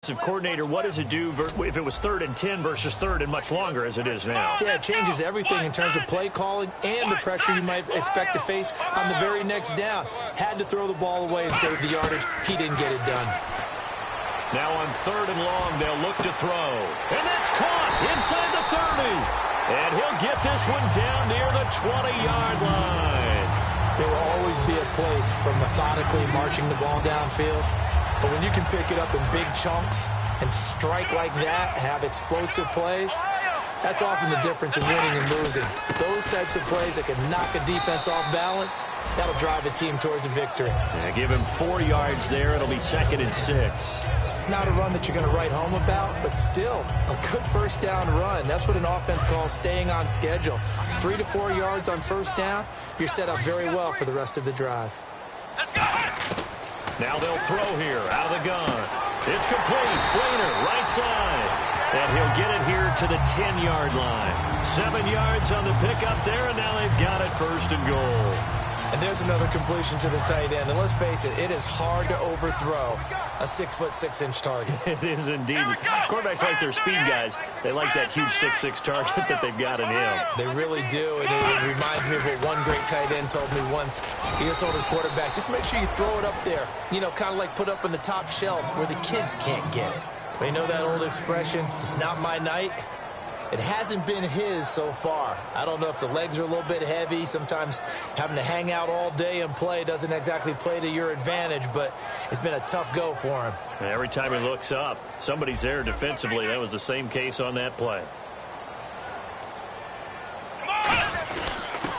Coordinator, what does it do if it was 3rd and 10 versus 3rd and much longer as it is now? Yeah, it changes everything in terms of play calling and the pressure you might expect to face on the very next down. Had to throw the ball away and save the yardage. He didn't get it done. Now on 3rd and long, they'll look to throw. And that's caught inside the 30. And he'll get this one down near the 20-yard line. There will always be a place for methodically marching the ball downfield. But when you can pick it up in big chunks and strike like that, have explosive plays, that's often the difference in winning and losing. Those types of plays that can knock a defense off balance, that'll drive a team towards a victory. Yeah, give him 4 yards there. It'll be 2nd and 6. Not a run that you're going to write home about, but still a good first down run. That's what an offense calls staying on schedule. 3 to 4 yards on first down, you're set up very well for the rest of the drive. Now they'll throw here out of the gun. It's complete. Flainer, right side. And he'll get it here to the 10-yard line. 7 yards on the pickup there, and now they've got it 1st and goal. And there's another completion to the tight end. And let's face it, it is hard to overthrow a 6'6" target. It is indeed. Quarterbacks like their speed guys. They like that huge 6'6" target that they've got in him. They really do. And it reminds me of what one great tight end told me once. He told his quarterback, just make sure you throw it up there. You know, kind of like put up on the top shelf where the kids can't get it. They know that old expression, it's not my night. It hasn't been his so far. I don't know if the legs are a little bit heavy. Sometimes having to hang out all day and play doesn't exactly play to your advantage, but it's been a tough go for him. Every time he looks up, somebody's there defensively. That was the same case on that play.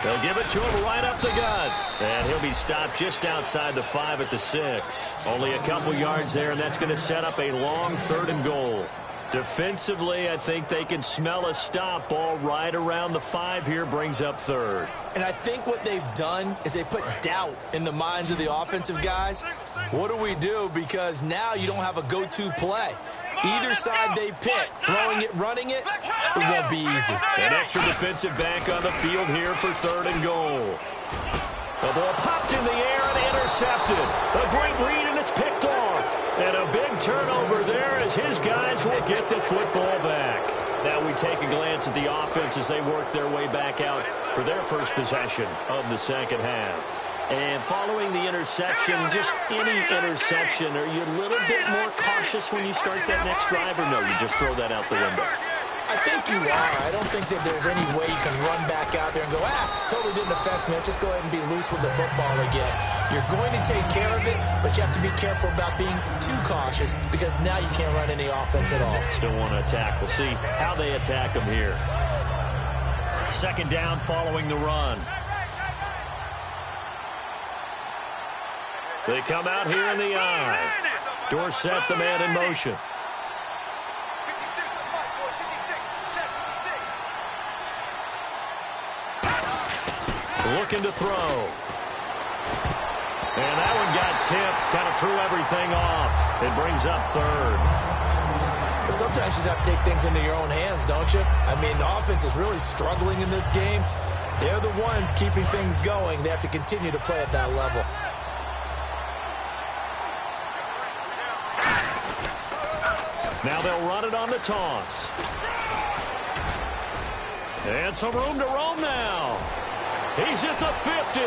They'll give it to him right up the gut. And he'll be stopped just outside the 5 at the 6. Only a couple yards there, and that's going to set up a long 3rd and goal. Defensively, I think they can smell a stop. Ball right around the 5 here, brings up 3rd. And I think what they've done is they put doubt in the minds of the offensive guys. What do we do? Because now you don't have a go-to play. Either side they pick, throwing it, running it, it won't be easy. An extra defensive back on the field here for 3rd and goal. The ball popped in the air and intercepted. A great read, and it's picked off. And a big turnover there as his guys will get the football back. Now we take a glance at the offense as they work their way back out for their first possession of the 2nd half. And following the interception, just any interception, are you a little bit more cautious when you start that next drive, or no, you just throw that out the window? I think you are. I don't think that there's any way you can run back out there and go, totally didn't affect me. Let's just go ahead and be loose with the football again. You're going to take care of it, but you have to be careful about being too cautious because now you can't run any offense at all. Still want to attack. We'll see how they attack them here. 2nd down following the run. They come out here in the eye. Dorsett, the man in motion. Looking to throw. And that one got tipped. Kind of threw everything off. It brings up 3rd. Sometimes you just have to take things into your own hands, don't you? I mean, the offense is really struggling in this game. They're the ones keeping things going. They have to continue to play at that level. Now they'll run it on the toss. And some room to roam now. He's at the 50,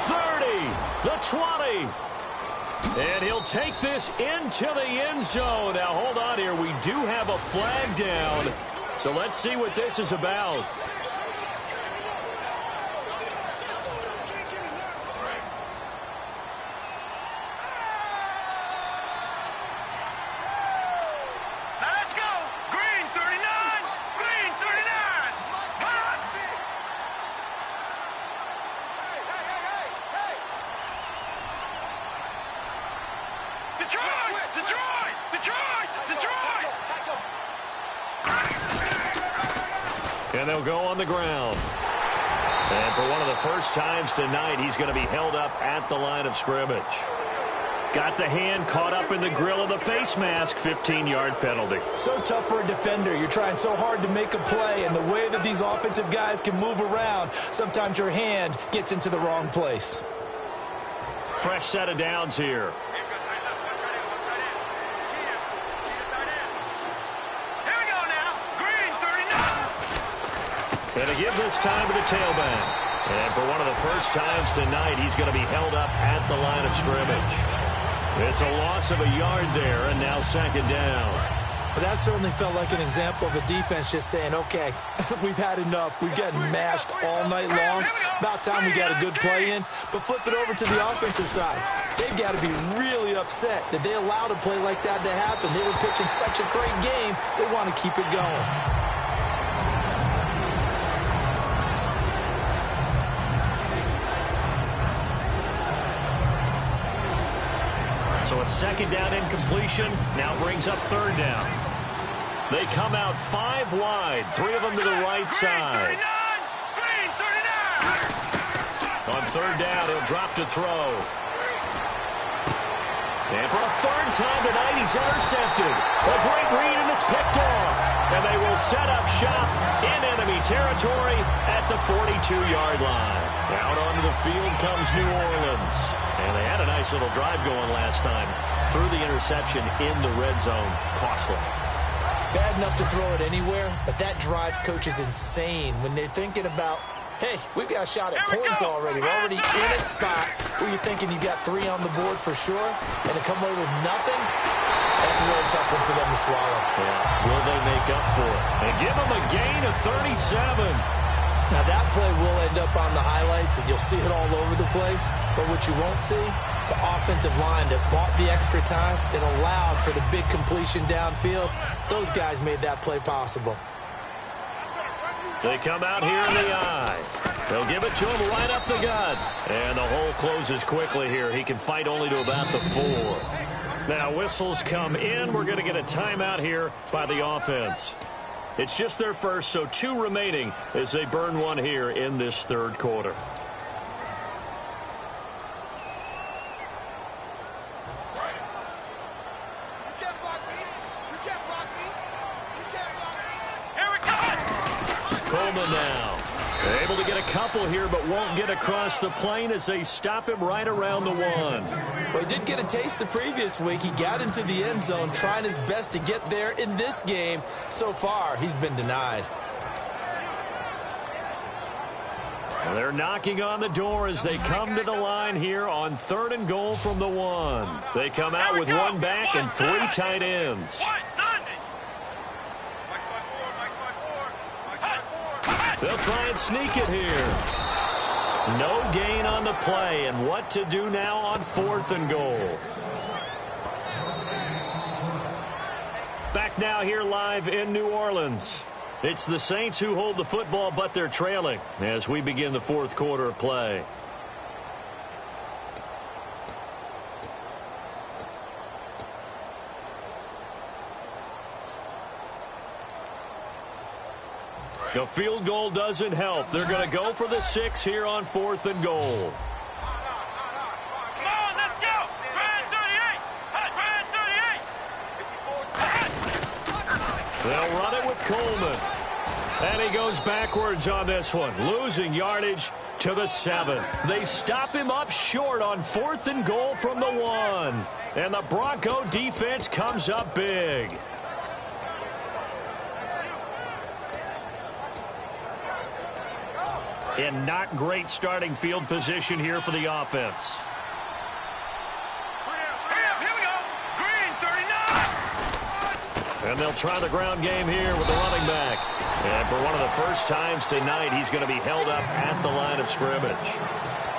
30, the 20. And he'll take this into the end zone. Now, hold on here. We do have a flag down. So let's see what this is about. And they'll go on the ground. And for one of the first times tonight, he's going to be held up at the line of scrimmage. Got the hand caught up in the grill of the face mask. 15-yard penalty. So tough for a defender. You're trying so hard to make a play, and the way that these offensive guys can move around, sometimes your hand gets into the wrong place. Fresh set of downs here. going to give this time to the tailback. And for one of the first times tonight, he's going to be held up at the line of scrimmage. It's a loss of a yard there, and now second down. But that certainly felt like an example of a defense just saying, okay, we've had enough. We've gotten mashed all night long. About time we got a good play in. But flip it over to the offensive side. They've got to be really upset that they allowed a play like that to happen. They were pitching such a great game, they want to keep it going. So a second down incompletion now brings up third down. They come out 5 wide, 3 of them to the right side. On third down, he'll drop to throw. And for a third time tonight, he's intercepted. A great read, and it's picked off. And they will set up shop in enemy territory at the 42-yard line. Out onto the field comes New Orleans. And they had a nice little drive going last time. Threw the interception in the red zone. Costly. Bad enough to throw it anywhere, but that drives coaches insane when they're thinking about, hey, we've got a shot at points already. We're already in a spot where you're thinking you got 3 on the board for sure, and to come away with nothing, that's a really tough one for them to swallow. Yeah, will they make up for it? And give them a gain of 37. Now, that play will end up on the highlights, and you'll see it all over the place. But what you won't see, the offensive line that bought the extra time, that allowed for the big completion downfield, those guys made that play possible. They come out here in the eye. They'll give it to him right up the gut. And the hole closes quickly here. He can fight only to about the 4. Now, whistles come in. We're going to get a timeout here by the offense. It's just their first, so 2 remaining as they burn one here in this third quarter. Coleman now. They're able to get a couple here, but won't get across the plane as they stop him right around the 1. Well, he did get a taste the previous week. He got into the end zone, trying his best to get there in this game. So far, he's been denied. And they're knocking on the door as they come to the line here on 3rd and goal from the 1. They come out with 1 back and 3 tight ends. They'll try and sneak it here. No gain on the play, and what to do now on 4th and goal. Back now here live in New Orleans. It's the Saints who hold the football, but they're trailing as we begin the 4th quarter of play. The field goal doesn't help. They're going to go for the 6 here on 4th and goal. Come on, let's go. Grand 38. They'll run it with Coleman. And he goes backwards on this one, losing yardage to the 7. They stop him up short on 4th and goal from the 1. And the Bronco defense comes up big. In not great starting field position here for the offense. Here we go. Green 39. And they'll try the ground game here with the running back. And for one of the first times tonight, he's going to be held up at the line of scrimmage.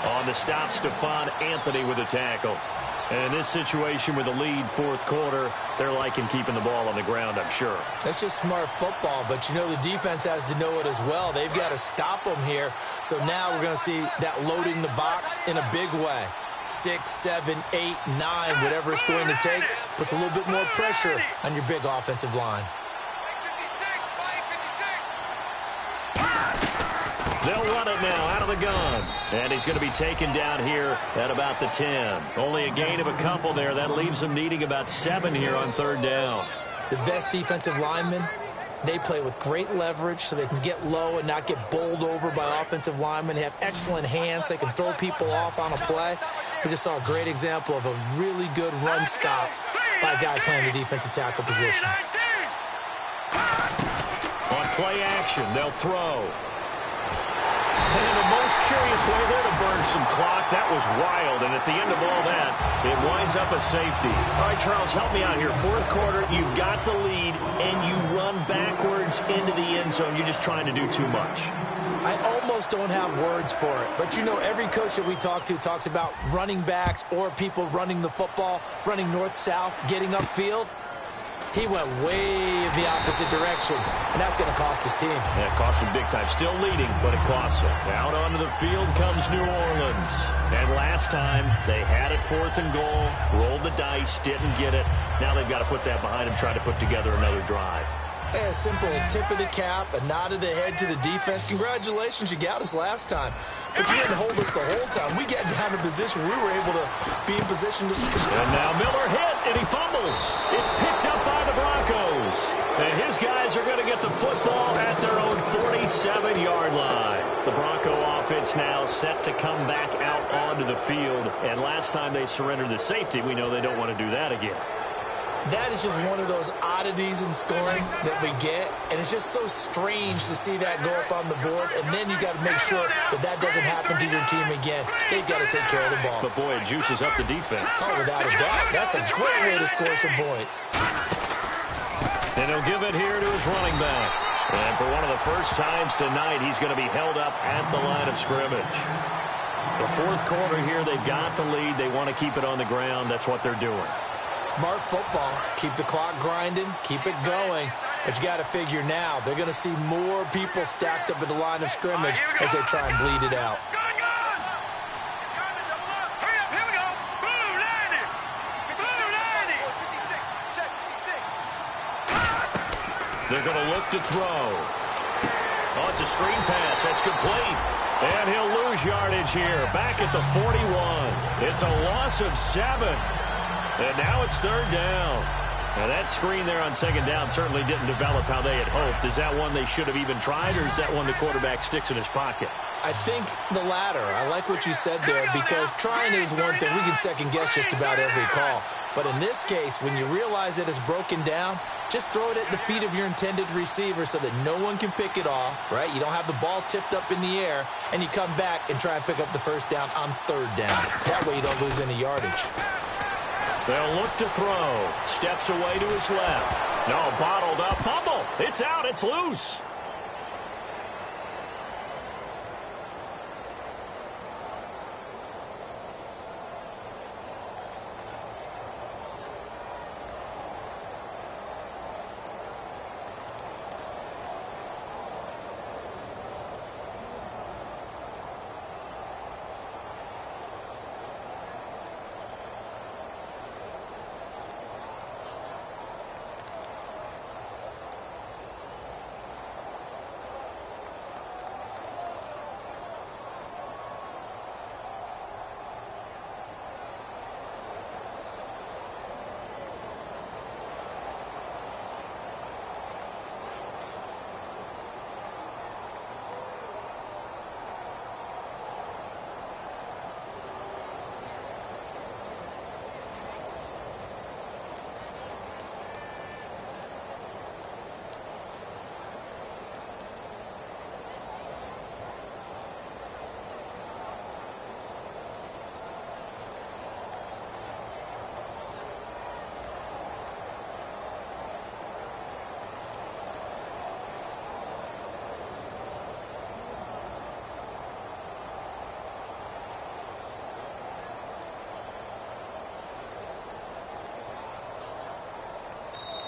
On the stop, Stephon Anthony with a tackle. And in this situation with the lead 4th quarter, they're liking keeping the ball on the ground, I'm sure. That's just smart football, but you know the defense has to know it as well. They've got to stop them here. So now we're going to see that loading the box in a big way. 6, 7, 8, 9, whatever it's going to take, puts a little bit more pressure on your big offensive line. They'll run it now out of the gun. And he's going to be taken down here at about the 10. Only a gain of a couple there. That leaves them needing about 7 here on 3rd down. The best defensive linemen, they play with great leverage so they can get low and not get bowled over by offensive linemen. They have excellent hands. They can throw people off on a play. We just saw a great example of a really good run stop by a guy playing the defensive tackle position. On play action, they'll throw. And the most curious way there to burn some clock. That was wild. And at the end of all that, it winds up a safety. All right, Charles, help me out here. Fourth quarter, you've got the lead, and you run backwards into the end zone. You're just trying to do too much. I almost don't have words for it. But, you know, every coach that we talk to talks about running backs or people running the football, running north-south, getting upfield. He went way the opposite direction, and that's going to cost his team. Yeah, it cost him big time. Still leading, but it costs him. Out onto the field comes New Orleans. And last time, they had it 4th and goal, rolled the dice, didn't get it. Now they've got to put that behind them, try to put together another drive. A simple tip of the cap, a nod of the head to the defense. Congratulations, you got us last time. But you didn't hold us the whole time. We got down to position. We were able to be in position to score. And now Miller hit, and he fumbles. It's picked up by the Broncos. And his guys are going to get the football at their own 47-yard line. The Bronco offense now set to come back out onto the field. And last time they surrendered the safety, we know they don't want to do that again. That is just one of those oddities in scoring that we get, and it's just so strange to see that go up on the board, and then you got to make sure that that doesn't happen to your team again. They've got to take care of the ball. But, boy, it juices up the defense. Oh, without a doubt. That's a great way to score some points. And he'll give it here to his running back. And for one of the first times tonight, he's going to be held up at the line of scrimmage. The fourth quarter here, they've got the lead. They want to keep it on the ground. That's what they're doing. Smart football. Keep the clock grinding. Keep it going. But you got to figure now, they're going to see more people stacked up at the line of scrimmage as they try and bleed it out. Hurry up, here we go. Blue 90. Blue 90. They're going to look to throw. Oh, it's a screen pass. That's complete. And he'll lose yardage here. Back at the 41. It's a loss of 7. And now it's 3rd down. Now that screen there on 2nd down certainly didn't develop how they had hoped. Is that one they should have even tried, or is that one the quarterback sticks in his pocket? I think the latter. I like what you said there, because trying is one thing. We can second-guess just about every call. But in this case, when you realize that it's broken down, just throw it at the feet of your intended receiver so that no one can pick it off, right? You don't have the ball tipped up in the air, and you come back and try and pick up the 1st down on 3rd down. That way you don't lose any yardage. They'll look to throw. Steps away to his left. No, bottled up. Fumble. It's out. It's loose.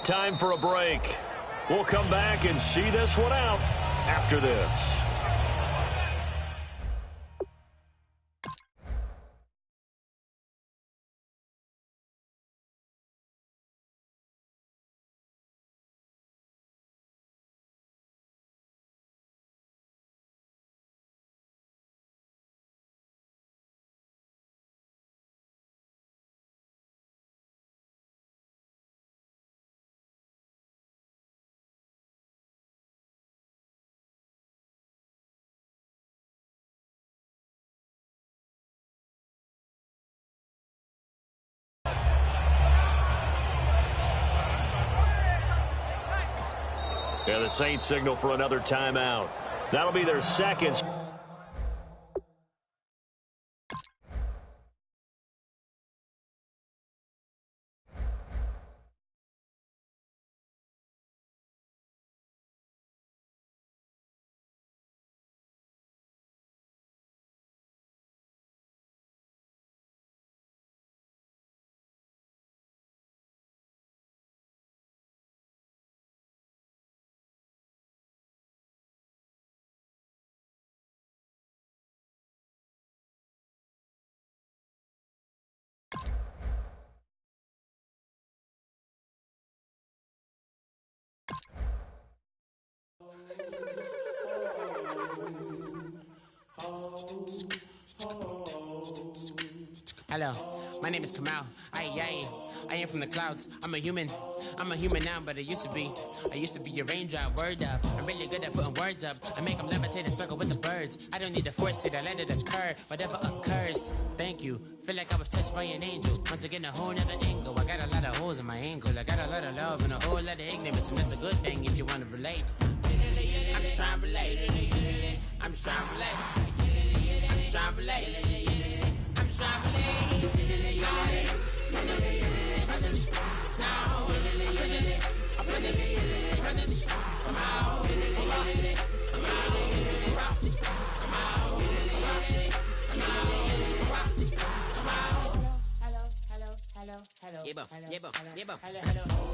Time for a break. We'll come back and see this one out after this. Yeah, the Saints signal for another timeout. That'll be their second. Hello, my name is Kamal. I am from the clouds. I'm a human now, but I used to be a raindrop. Word up, I'm really good at putting words up. I make them levitate and circle with the birds. I don't need to force it, I let it occur. Whatever occurs, thank you. Feel like I was touched by an angel. Once again, a whole nother angle. I got a lot of holes in my ankle. I got a lot of love and a whole lot of ignorance, and that's a good thing if you want to relate. I'm just trying to relate. I'm just trying to relate. I'm just trying to relate. I'm just trying to relate.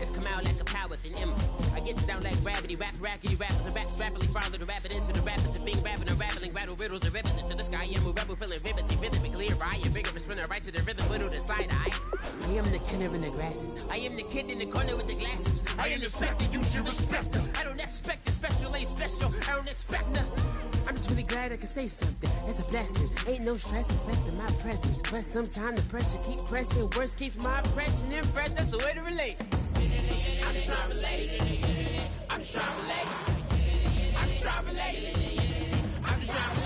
It's come out like a power with an M. I get down like gravity, rackety rappers and raps rapidly follow the rapid into the rapids of being rapping and rattling, rattle riddles and rivets into the sky. I'm a rebel feeling vividly clear. I am vigorous, spinner right to the rhythm, widow to side eye. I am the killer in the grasses. I am the kid in the corner with the glasses. I am the specter, you should respect them. I don't expect the special, ain't special. I don't expect nothing. I'm just really glad I can say something. It's a blessing. Ain't no stress affecting my presence. But sometimes the pressure keep pressing. Worst keeps my impression impressed. That's the way to relate. I'm just trying to relate. I'm just trying to relate. I'm just trying to relate. I'm just trying to relate.